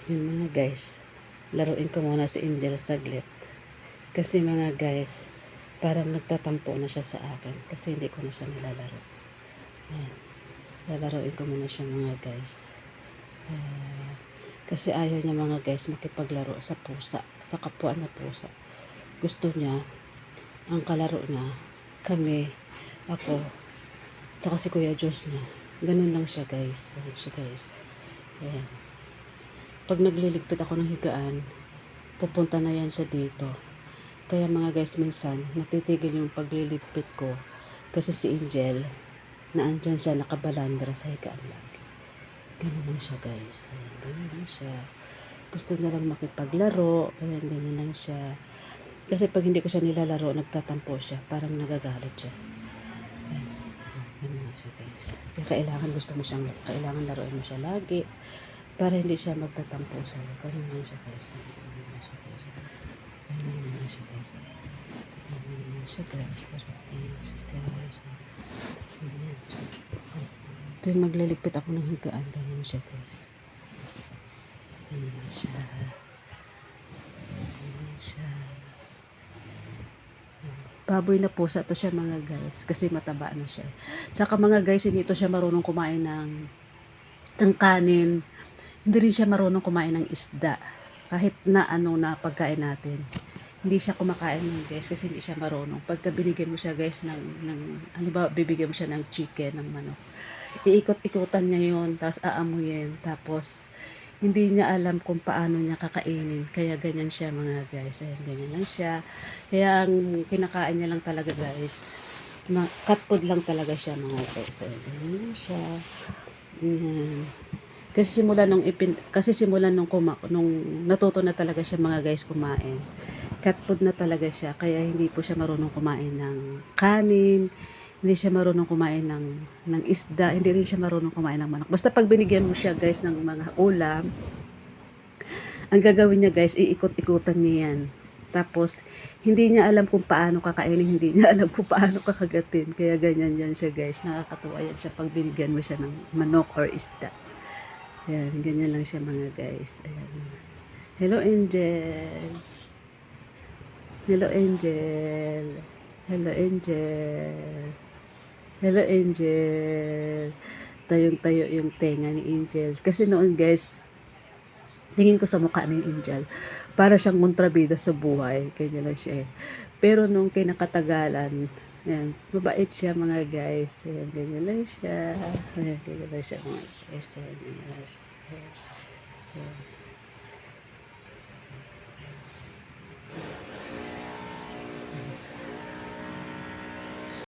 Yun mga guys, laruin ko muna si Angel saglit. Kasi mga guys, parang nagtatampo na siya sa akin. Kasi hindi ko na siya nilalaro. Ayan. Lalaruin ko muna siya mga guys. Kasi ayaw niya mga guys makipaglaro sa pusa. Sa kapwa na pusa. Gusto niya, ang kalaro niya, kami, ako, tsaka si Kuya Diyos niya. Ganun lang siya guys. Ganun siya guys. Ayan. Pag nagliligpit ako ng higaan, pupunta na yan siya dito. Kaya mga guys, minsan, natitigil yung pagliligpit ko. Kasi si Angel, na andyan siya, nakabalandra sa higaan lagi. Ganun lang siya guys. Ayan, ganun lang siya. Gusto niya lang makipaglaro. Ayan, ganun lang siya. Kasi pag hindi ko siya nilalaro, nagtatampo siya. Parang nagagalit siya. Ayan, ganun lang siya guys. Kaya kailangan laruin mo siya lagi. Para hindi siya magtatampo sa'yo. Ganun lang siya guys. Ganun lang siya guys. Ganun lang siya guys. Ganun lang siya guys. Tuwing magliligpit ako ng higaan, ganun siya guys. Ganun lang siya. Ganun siya. Baboy na pusa to siya mga guys. Kasi mataba na siya. Saka mga guys, hindi to siya marunong kumain ng kanin. Hindi rin siya marunong kumain ng isda. Kahit na na pagkain natin. Hindi siya kumakain ng guys kasi hindi siya marunong. Pagka binigyan mo siya guys bibigyan mo siya ng chicken, ng manok. Iikot-ikutan niya yun, tapos aamuyin, tapos hindi niya alam kung paano niya kakainin. Kaya ganyan siya mga guys. Ayan, ganyan lang siya. Kaya ang kinakain niya lang talaga guys, cat food lang talaga siya mga guys. Ayan, ganyan lang siya. Ayan. Kasi simula nung natuto na talaga siya mga guys kumain. Cat food na talaga siya. Kaya hindi po siya marunong kumain ng kanin. Hindi siya marunong kumain ng isda. Hindi rin siya marunong kumain ng manok. Basta pag binigyan mo siya guys ng mga ulam, ang gagawin niya guys, iikot-ikutan niya yan. Tapos, hindi niya alam kung paano kakainin, hindi niya alam kung paano kakagatin. Kaya ganyan yan siya guys. Nakakatuwa yan siya pag binigyan mo siya ng manok or isda. Ayan, ganyan lang siya mga guys. Ayan. Hello Angel. Hello Angel. Hello Angel. Hello Angel. Tayong-tayo yung tenga ni Angel. Kasi noon guys, tingin ko sa mukha ni Angel, para siyang kontrabida sa buhay. Kanya lang siya eh. Pero nung kinakatagalan, yan, mabait siya mga guys. Yan, ganyan lang siya. Yan, ganyan lang siya mga guys. Yan, ganyan lang siya. Yan.